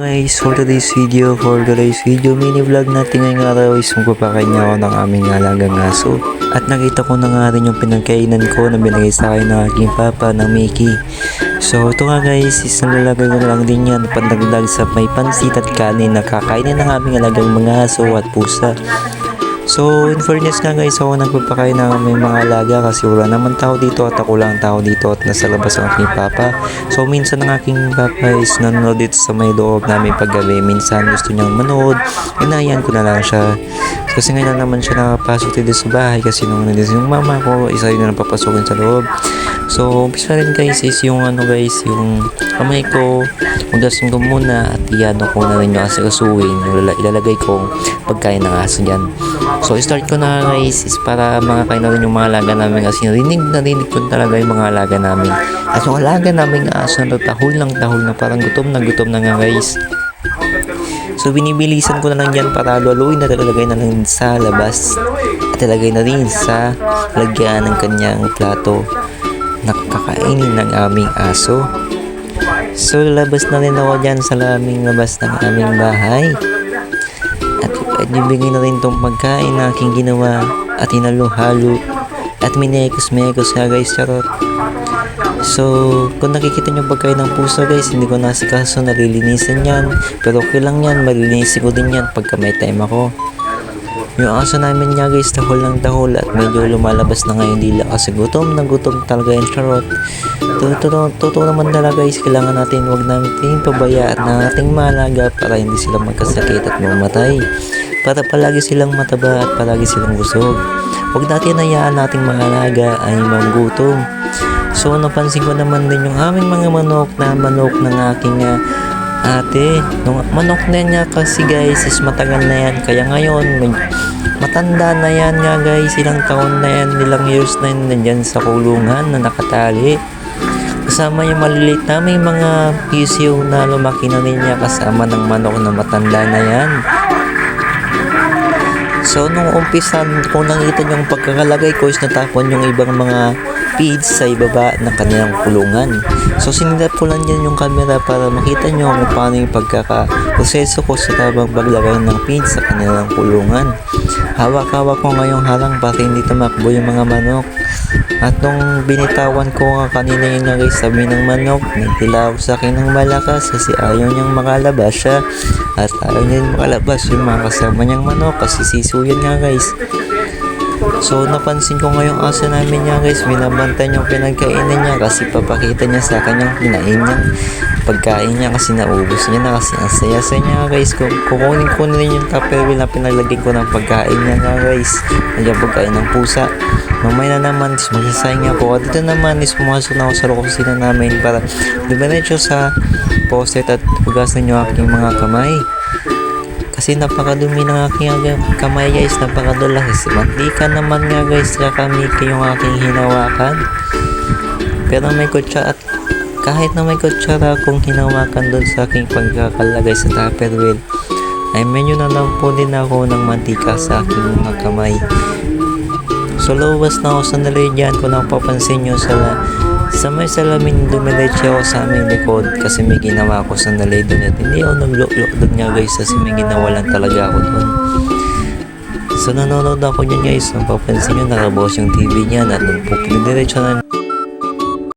Guys, for today's video, mini vlog natin ngayong araw is magpapakain niya ako ng aming alagang aso. At nakita ko na nga rin yung pinagkainan ko na binigay sa akin ng aking papa ng Mickey. So ito nga guys, is nalalagay ko na lang din yan pandagdag sa may pansit at kanin na kakainin ng aming alagang mga aso at pusa. So in fairness nga guys, ako nagpapakain ng aming mga alaga kasi wala naman tao dito at ako lang tao dito at nasa labas ang aking papa. So minsan ang aking papa is nanonood dito sa may loob namin paggabi. Minsan gusto niyang manood, inayan ko na lang siya. Kasi ngayon naman siya nakapasok dito sa bahay kasi nung nandito yung mama ko, isa yun na papasukin sa loob. So umpisa rin guys is yung yung kamay ko, magdasin ko muna at iyano ko na rin yung asikasuin. Ilalagay ko pagkain ng aso dyan. So start ko na guys is para makakain na rin yung mga alaga namin kasi narinig ko talaga yung mga alaga namin. At yung alaga namin aso na tahol na parang gutom na nga guys. So binibilisan ko na lang yan para luluin na talagay na lang sa labas at talagay na rin sa lagyan ng kanyang plato na kakainin ng aming aso. So labas na rin ako dyan sa labas ng aming bahay at ibigay na rin itong pagkain na aking ginawa at hinalo-halo at minekos-mekos nga guys, charot. So kung nakikita nyo pagkain ng pusa guys, hindi ko nasikaso, nalilinisan yan, pero okay lang yan, malilinisin ko din yan pagka may time ako. Yung aso namin niya guys, tahol at medyo lumalabas na ngayon dila kasi gutom talaga yung charot. Totoo naman talaga guys, kailangan natin, wag natin pabayaan na ating malaga para hindi sila magkasakit at mamatay. Para palagi silang mataba at palagi silang busog. Huwag natin hayaan nating mga alaga ay magutom. So napansin ko naman din yung aming mga manok ng aking ate. Nung manok na niya kasi guys is matagal na yan. Kaya ngayon matanda na yan nga guys. Ilang taon na yan, ilang years na yan nandyan sa kulungan na nakatali. Kasama yung maliliit naming mga pisiw na lumaki na niya kasama ng manok na matanda na yan. So nung umpisa, kung nakita nyo yung pagkakalagay ko is natapon yung ibang mga feeds sa ibaba ng kanilang kulungan. So sinilap ko lang dyan yung camera para makita nyo kung paano yung pagkakaproseso ko sa tabang paglagay ng feeds sa kanilang kulungan. Hawak-hawak ko ngayong harang para hindi tumakbo yung mga manok. At nung binitawan ko nga kanina yun nga guys, sabi ng manok, nagtilawag sa akin ng malakas kasi ayaw niyang makalabas siya. At ayaw niyang makalabas yung mga kasama niyang manok kasi sisuyan nga guys. So napansin ko ngayong aso namin niya guys, binabantay yung pinagkainan niya kasi papakita niya sa kanyang kinain niyang pagkain niya kasi naubos niya na kasi ang saya-saya niya guys. Kukunin yung tupperware na pinalagay ko ng pagkain niya nga guys, yung pagkain ng pusa. Mamaya na naman is magsasayang nga po. At dito naman is pumasok na ako sa kusina namin para dumiretso sa poset at hugasan nyo aking mga kamay. Kasi napakadumi ng aking kamay guys, napakadulas. Mantika naman nga guys, kami yung aking hinawakan. Pero may kutsara at kahit na may kutsara akong hinawakan doon sa aking pagkakalagay sa tupperware, ay medyo na lang po din ako ng mantika sa aking mga kamay. So luwas na ako sandali dyan kung napapansin nyo sa may salamin dumiretso ako sa aming likod kasi may ginawa ako sandali doon at hindi ako nag-look doon nga guys kasi may ginawa lang talaga ako doon. So nanonood ako dyan guys, napapansin nyo nakabukas yung TV niya at nung diretso na